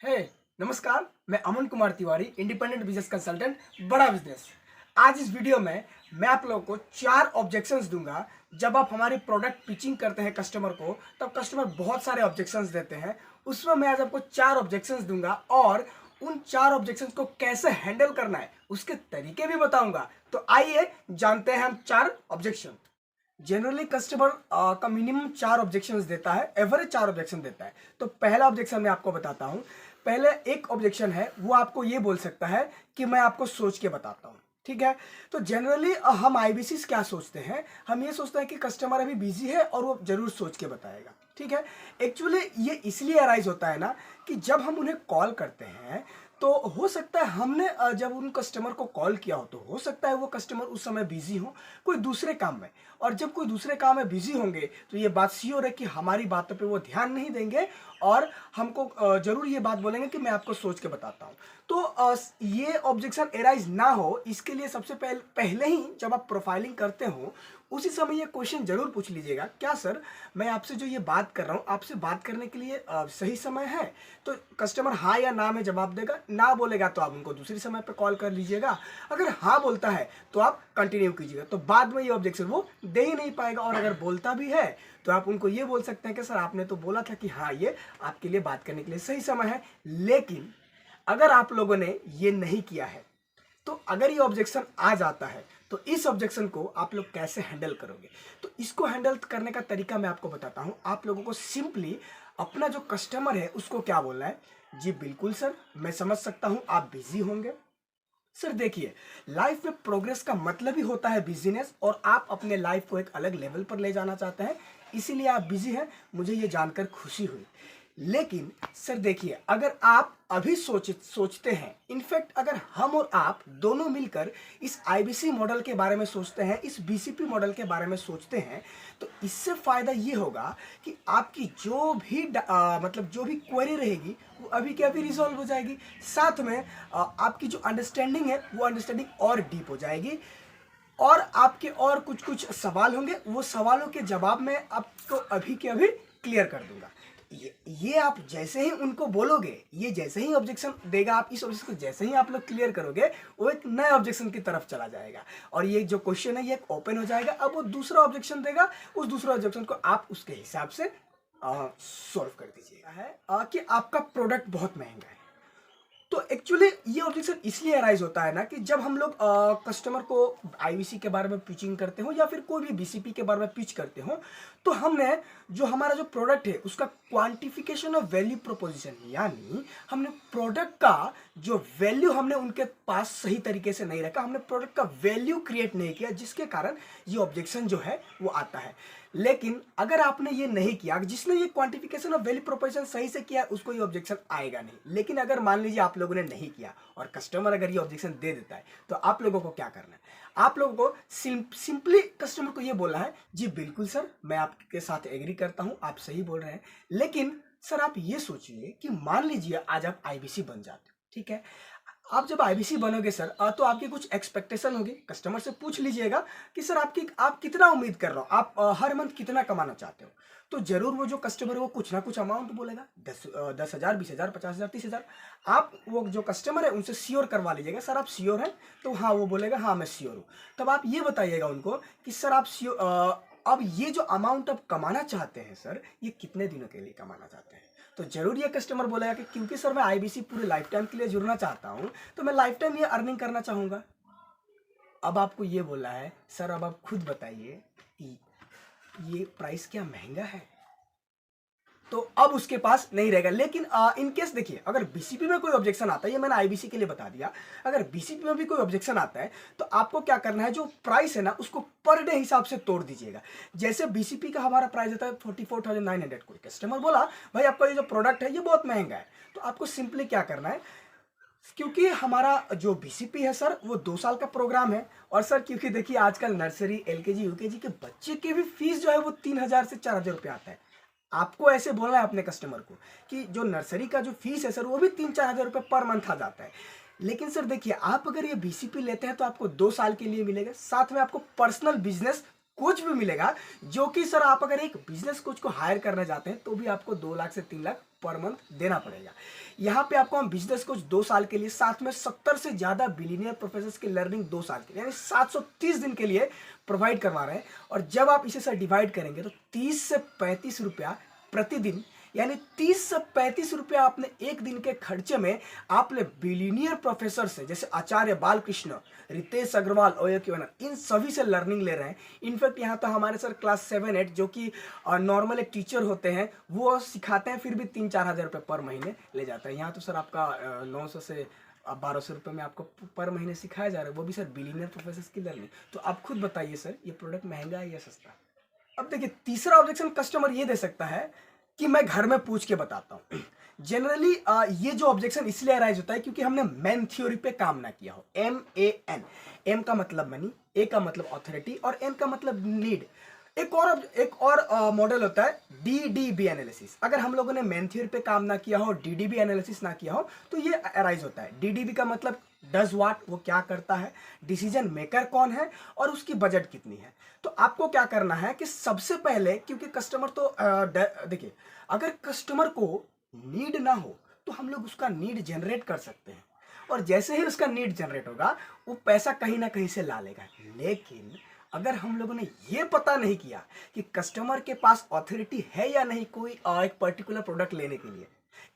हे नमस्कार। मैं Aman Kumar Tiwari, independent business consultant, बड़ा बिजनेस। आज इस वीडियो में मैं आप लोगों को 4 ऑब्जेक्शंस दूंगा। जब आप हमारी प्रोडक्ट पिचिंग करते हैं कस्टमर को, तब कस्टमर बहुत सारे ऑब्जेक्शंस देते हैं। उसमें मैं आज आपको 4 ऑब्जेक्शंस दूंगा और उन 4 ऑब्जेक्शंस को कैसे हैंडल करना है उसके तरीके भी बताऊंगा। तो आइए जानते हैं हम 4 ऑब्जेक्शन। जनरली कस्टमर का मिनिमम 4 ऑब्जेक्शंस देता है, एवरेज 4 ऑब्जेक्शन देता है। तो पहला ऑब्जेक्शन मैं आपको बताता हूं। पहले एक ऑब्जेक्शन है, वो आपको ये बोल सकता है कि मैं आपको सोच के बताता हूं। ठीक है। तो जनरली हम आईबीसीस क्या सोचते हैं, हम ये सोचते हैं कि कस्टमर अभी बिजी है और वो जरूर सोच के बताएगा। ठीक है। एक्चुअली ये इसलिए अराइज होता है ना कि जब हम उन्हें कॉल करते हैं तो हो सकता है हमने जब उन कस्टमर को कॉल किया हो तो हो सकता है वो कस्टमर उस समय बिजी हो कोई दूसरे काम में। और जब कोई दूसरे काम में बिजी होंगे तो ये बात श्योर है कि हमारी बातों पे वो ध्यान नहीं देंगे और हमको जरूर ये बात बोलेंगे कि मैं आपको सोच के बताता हूँ। तो ये ऑब्जेक्शन एराइज ना हो इसके लिए सबसे पहले ही जब आप प्रोफाइलिंग करते हो उसी समय ये क्वेश्चन जरूर पूछ लीजिएगा, क्या सर मैं आपसे जो ये बात कर रहा हूँ आपसे बात करने के लिए सही समय है? तो कस्टमर हाँ या ना में जवाब देगा, ना बोलेगा तो आप उनको दूसरे समय पे कॉल कर लीजिएगा। अगर हाँ बोलता है तो आप कंटिन्यू कीजिएगा, तो बाद में ये ऑब्जेक्शन वो दे ही नहीं पाएगा। और अगर बोलता भी है तो आप उनको ये बोल सकते हैं कि सर आपने तो बोला था कि हाँ ये आपके लिए बात करने के लिए सही समय है, लेकिन अगर आप लोगों ने ये नहीं किया है तो अगर ये ऑब्जेक्शन आ जाता है तो इस ऑब्जेक्शन को आप लोग कैसे हैंडल करोगे। तो इसको हैंडल करने का तरीका मैं आपको बताता हूं। आप लोगों को सिंपली अपना जो कस्टमर है उसको क्या बोलना है, जी बिल्कुल सर मैं समझ सकता हूं आप बिजी होंगे। सर देखिए, लाइफ में प्रोग्रेस का मतलब ही होता है बिजीनेस, और आप अपने लाइफ को एक अलग लेवल पर ले जाना चाहते हैं, इसीलिए आप बिजी हैं, मुझे ये जानकर खुशी हुई। लेकिन सर देखिए, अगर आप अभी सोचते हैं, इनफैक्ट अगर हम और आप दोनों मिलकर इस आईबीसी मॉडल के बारे में सोचते हैं, इस बीसीपी मॉडल के बारे में सोचते हैं, तो इससे फायदा ये होगा कि आपकी जो भी मतलब जो भी क्वेरी रहेगी वो अभी के अभी रिजॉल्व हो जाएगी। साथ में आपकी जो अंडरस्टैंडिंग है वो अंडरस्टैंडिंग और डीप हो जाएगी, और आपके और कुछ कुछ सवाल होंगे, वो सवालों के जवाब मैं आपको अभी के अभी क्लियर कर दूंगा। ये आप जैसे ही उनको बोलोगे, ये जैसे ही ऑब्जेक्शन देगा, आप इस ऑब्जेक्शन को जैसे ही आप लोग क्लियर करोगे वो एक नए ऑब्जेक्शन की तरफ चला जाएगा, और ये जो क्वेश्चन है ये ओपन हो जाएगा। अब वो दूसरा ऑब्जेक्शन देगा, उस दूसरा ऑब्जेक्शन को आप उसके हिसाब से सॉल्व कर दीजिएगा। है कि आपका प्रोडक्ट बहुत महंगा है। तो एक्चुअली ये ऑब्जेक्शन इसलिए अराइज होता है ना कि जब हम लोग कस्टमर को आईवीसी के बारे में पिचिंग करते हो या फिर कोई भी बीसीपी के बारे में पिच करते हो, तो हमने जो हमारा जो प्रोडक्ट है उसका क्वांटिफिकेशन ऑफ वैल्यू प्रोपोजिशन, यानी हमने प्रोडक्ट का जो वैल्यू हमने उनके पास सही तरीके से नहीं रखा, हमने प्रोडक्ट का वैल्यू क्रिएट नहीं किया, जिसके कारण ये ऑब्जेक्शन जो है वो आता है। लेकिन अगर आपने ये नहीं किया, जिसने ये क्वांटिफिकेशन ऑफ वैल्यू प्रोपोजिशन सही से किया उसको ये ऑब्जेक्शन आएगा नहीं। लेकिन अगर मान लीजिए आप लोगों ने नहीं किया और कस्टमर अगर ये ऑब्जेक्शन दे देता है, तो आप लोगों को क्या करना है, आप लोगों को सिंपली कस्टमर को ये बोलना है, जी बिल्कुल सर मैं आपके साथ एग्री करता हूं, आप सही बोल रहे हैं, लेकिन सर आप ये सोचिए कि मान लीजिए आज आप आईबीसी बन जाते हो। ठीक है। आप जब आईबीसी बनोगे सर, तो आपकी कुछ एक्सपेक्टेशन होगी, कस्टमर से पूछ लीजिएगा कि सर आप कितना उम्मीद कर रहे हो, आप हर मंथ कितना कमाना चाहते हो। तो जरूर वो जो कस्टमर है वो कुछ ना कुछ अमाउंट बोलेगा, 10,000, 20,000, 50,000, 30,000। आप वो जो कस्टमर है उनसे श्योर करवा लीजिएगा, सर आप श्योर हैं? तो हाँ वो बोलेगा हाँ मैं श्योर हूँ। तब आप ये बताइएगा उनको कि सर आप श्योर, अब ये जो अमाउंट आप कमाना चाहते हैं सर, ये कितने दिनों के लिए कमाना चाहते हैं? तो जरूर ये कस्टमर बोलेगा कि क्योंकि सर मैं आईबीसी पूरे लाइफ टाइम के लिए जुड़ना चाहता हूं, तो मैं लाइफ टाइम ये अर्निंग करना चाहूंगा। अब आपको ये बोला है, सर अब आप खुद बताइए कि ये प्राइस क्या महंगा है? तो अब उसके पास नहीं रहेगा। लेकिन इन केस देखिए, अगर बीसीपी में कोई ऑब्जेक्शन आता है, ये मैंने आईबीसी के लिए बता दिया, अगर बीसीपी में भी कोई ऑब्जेक्शन आता है तो आपको क्या करना है, जो प्राइस है ना उसको पर डे हिसाब से तोड़ दीजिएगा। जैसे बीसीपी का हमारा प्राइस होता है 44,900। कोई कस्टमर बोला भाई आपका ये जो प्रोडक्ट है ये बहुत महंगा है, तो आपको सिंपली क्या करना है, क्योंकि हमारा जो बीसीपी है सर वो 2 साल का प्रोग्राम है, और सर क्योंकि देखिए आजकल नर्सरी एलकेजी यूकेजी के बच्चे की भी फीस जो है वो 3,000 से 4,000 रुपये आता है। आपको ऐसे बोलना है अपने कस्टमर को कि जो नर्सरी का जो फीस है सर वो भी 3-4 हज़ार रुपये पर मंथ आ जाता है। लेकिन सर देखिए, आप अगर ये बीसीपी लेते हैं तो आपको 2 साल के लिए मिलेगा, साथ में आपको पर्सनल बिजनेस कोच भी मिलेगा, जो कि सर आप अगर एक बिजनेस कोच को हायर करना चाहते हैं तो भी आपको 2 लाख से 3 लाख पर मंथ देना पड़ेगा। यहाँ पे आपको हम बिजनेस कोच 2 साल के लिए, साथ में 70 से ज्यादा बिलियनियर प्रोफेसर की लर्निंग 2 साल के लिए, यानी 730 दिन के लिए प्रोवाइड करवा रहे हैं। और जब आप इसे सर डिवाइड करेंगे तो 30 से 35 रुपया प्रतिदिन, यानी 30 से 35 रुपया आपने एक दिन के खर्चे में आपने बिलियनियर प्रोफेसर से, जैसे आचार्य बालकृष्ण, रितेश अग्रवाल, इन सभी से लर्निंग ले रहे हैं। इनफैक्ट यहाँ तो हमारे सर क्लास 7-8 जो कि नॉर्मल एक टीचर होते हैं वो सिखाते हैं, फिर भी 3-4 हज़ार रुपये पर महीने ले जाता है। यहाँ तो सर आपका 900 से 1200 रुपये में आपको पर महीने सिखाया जा रहा है, वो भी सर बिलियनियर प्रोफेसर की लर्निंग। तो आप खुद बताइए सर, ये प्रोडक्ट महंगा है या सस्ता? अब देखिए, तीसरा ऑब्जेक्शन कस्टमर ये दे सकता है कि मैं घर में पूछ के बताता हूँ। जनरली ये जो ऑब्जेक्शन इसलिए अराइज होता है क्योंकि हमने मैन थ्योरी पे काम ना किया हो। MAN, M का मतलब मनी, A का मतलब अथॉरिटी और N का मतलब नीड। एक और मॉडल होता है DDB एनालिसिस। अगर हम लोगों ने मैन थ्योरी पे काम ना किया हो, DDB एनालिसिस ना किया हो, तो ये अराइज होता है। DDB का मतलब डज व्हाट, वो क्या करता है, डिसीजन मेकर कौन है और उसकी बजट कितनी है। तो आपको क्या करना है कि सबसे पहले, क्योंकि कस्टमर तो देखिए, अगर कस्टमर को नीड ना हो तो हम लोग उसका नीड जनरेट कर सकते हैं, और जैसे ही उसका नीड जनरेट होगा वो पैसा कहीं ना कहीं से ला लेगा। लेकिन अगर हम लोगों ने ये पता नहीं किया कि कस्टमर के पास ऑथोरिटी है या नहीं कोई एक पर्टिकुलर प्रोडक्ट लेने के लिए,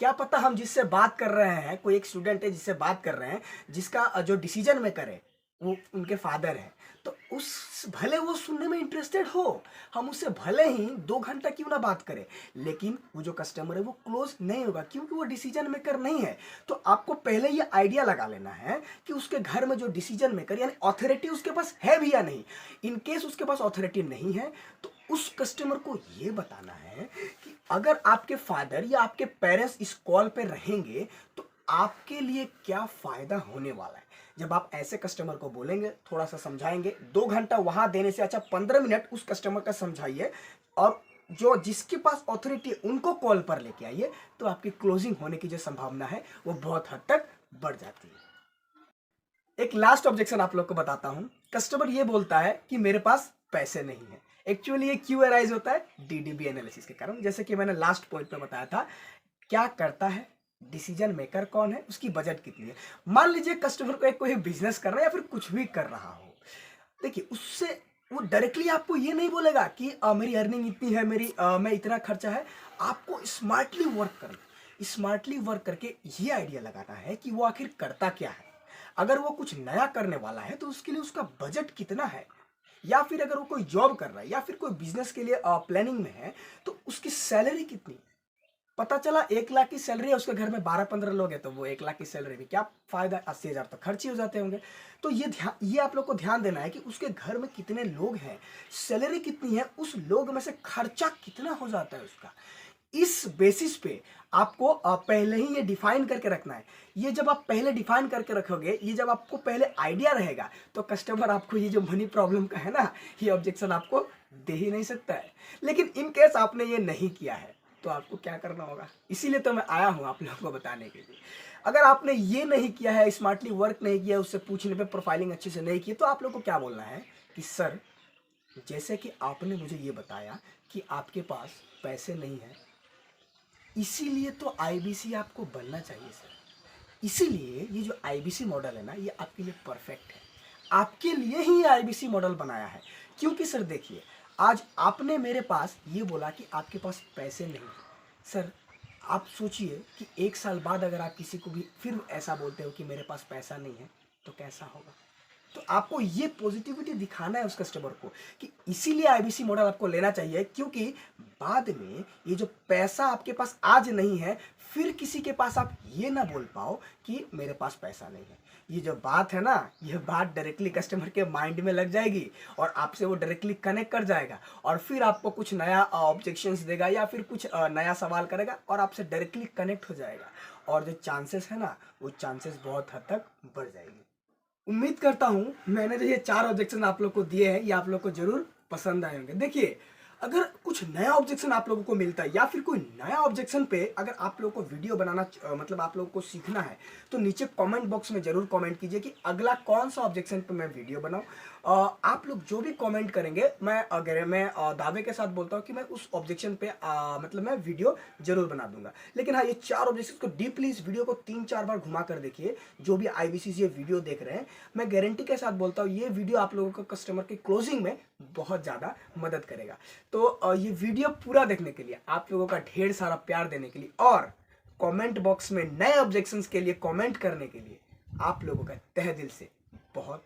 क्या पता हम जिससे बात कर रहे हैं, कोई एक स्टूडेंट है जिससे बात कर रहे हैं, जिसका जो डिसीजन मेकर है वो उनके फादर है, तो उस भले वो सुनने में इंटरेस्टेड हो, हम उससे भले ही 2 घंटा क्यों ना बात करें, लेकिन वो जो कस्टमर है वो क्लोज नहीं होगा क्योंकि वो डिसीजन मेकर नहीं है। तो आपको पहले ये आइडिया लगा लेना है कि उसके घर में जो डिसीजन मेकर यानी ऑथोरिटी उसके पास है भी या नहीं। इन केस उसके पास ऑथोरिटी नहीं है तो उस कस्टमर को ये बताना है कि अगर आपके फादर या आपके पेरेंट्स इस कॉल पे रहेंगे तो आपके लिए क्या फायदा होने वाला है। जब आप ऐसे कस्टमर को बोलेंगे, थोड़ा सा समझाएंगे, 2 घंटा वहां देने से अच्छा 15 मिनट उस कस्टमर का समझाइए और जो जिसके पास ऑथोरिटी है उनको कॉल पर लेके आइए, तो आपकी क्लोजिंग होने की जो संभावना है वो बहुत हद तक बढ़ जाती है। एक लास्ट ऑब्जेक्शन आप लोग को बताता हूं। कस्टमर ये बोलता है कि मेरे पास पैसे नहीं है। एक्चुअली ये क्यों अराइज होता है? DDB एनालिसिस के कारण। जैसे कि मैंने लास्ट पॉइंट में बताया था, क्या करता है, डिसीजन मेकर कौन है, उसकी बजट कितनी है। मान लीजिए कस्टमर को एक कोई बिजनेस कर रहा है या फिर कुछ भी कर रहा हो, देखिए उससे वो डायरेक्टली आपको ये नहीं बोलेगा कि मेरी अर्निंग इतनी है, मैं इतना खर्चा है। आपको स्मार्टली वर्क करना, स्मार्टली वर्क करके ये आइडिया लगाना है कि वो आखिर करता क्या है। अगर वो कुछ नया करने वाला है तो उसके लिए उसका बजट कितना है, या फिर अगर वो कोई जॉब कर रहा है या फिर कोई बिजनेस के लिए प्लानिंग में है तो उसकी सैलरी कितनी। पता चला 1 लाख की सैलरी है, उसके घर में 12-15 लोग हैं, तो वो 1 लाख की सैलरी में क्या फायदा, 80,000 तो खर्च ही हो जाते होंगे। तो ये आप लोग को ध्यान देना है कि उसके घर में कितने लोग हैं, सैलरी कितनी है, उस लोग में से खर्चा कितना हो जाता है उसका। इस बेसिस पे आपको पहले ही ये डिफाइन करके रखना है। ये जब आप पहले डिफाइन करके रखोगे, ये जब आपको पहले आइडिया रहेगा, तो कस्टमर आपको ये जो मनी प्रॉब्लम का है ना, ये ऑब्जेक्शन आपको दे ही नहीं सकता है। लेकिन इन केस आपने ये नहीं किया है तो आपको क्या करना होगा, इसीलिए तो मैं आया हूं आप लोगों को बताने के लिए। अगर आपने ये नहीं किया है, स्मार्टली वर्क नहीं किया, उससे पूछने पे प्रोफाइलिंग अच्छे से नहीं की, तो आप लोग को क्या बोलना है कि सर, जैसे कि आपने मुझे ये बताया कि आपके पास पैसे नहीं है, इसीलिए तो IBC आपको बनना चाहिए सर। इसीलिए ये जो IBC मॉडल है ना, ये आपके लिए परफेक्ट है। आपके लिए ही IBC मॉडल बनाया है। क्योंकि सर देखिए, आज आपने मेरे पास ये बोला कि आपके पास पैसे नहीं है। सर आप सोचिए कि 1 साल बाद अगर आप किसी को भी फिर ऐसा बोलते हो कि मेरे पास पैसा नहीं है, तो कैसा होगा। तो आपको ये पॉजिटिविटी दिखाना है उस कस्टमर को कि इसीलिए IBC मॉडल आपको लेना चाहिए, क्योंकि बाद में ये जो पैसा आपके पास आज नहीं है, फिर किसी के पास आप ये ना बोल पाओ कि मेरे पास पैसा नहीं है। ये जो बात है ना, ये बात डायरेक्टली कस्टमर के माइंड में लग जाएगी और आपसे वो डायरेक्टली कनेक्ट कर जाएगा, और फिर आपको कुछ नया ऑब्जेक्शंस देगा या फिर कुछ नया सवाल करेगा और आपसे डायरेक्टली कनेक्ट हो जाएगा, और जो चांसेस है ना, वो चांसेस बहुत हद तक बढ़ जाएगी। उम्मीद करता हूं मैंने जो ये 4 ऑब्जेक्शन आप लोग को दिए हैं, ये आप लोग को जरूर पसंद आए होंगे। देखिए, अगर कुछ नया ऑब्जेक्शन आप लोगों को मिलता है या फिर कोई नया ऑब्जेक्शन पे अगर आप लोगों को वीडियो बनाना मतलब आप लोगों को सीखना है, तो नीचे कमेंट बॉक्स में जरूर कमेंट कीजिए कि अगला कौन सा ऑब्जेक्शन पे मैं वीडियो बनाऊं। आप लोग जो भी कमेंट करेंगे मैं दावे के साथ बोलता हूँ कि मैं उस ऑब्जेक्शन पे मतलब मैं वीडियो जरूर बना दूंगा। लेकिन हाँ, ये 4 ऑब्जेक्शन को डीपली इस वीडियो को 3-4 बार घुमा कर देखिए। जो भी IBC ये वीडियो देख रहे हैं, मैं गारंटी के साथ बोलता हूँ ये वीडियो आप लोगों को कस्टमर के क्लोजिंग में बहुत ज़्यादा मदद करेगा। तो ये वीडियो पूरा देखने के लिए, आप लोगों का ढेर सारा प्यार देने के लिए और कमेंट बॉक्स में नए ऑब्जेक्शंस के लिए कमेंट करने के लिए आप लोगों का तहे दिल से बहुत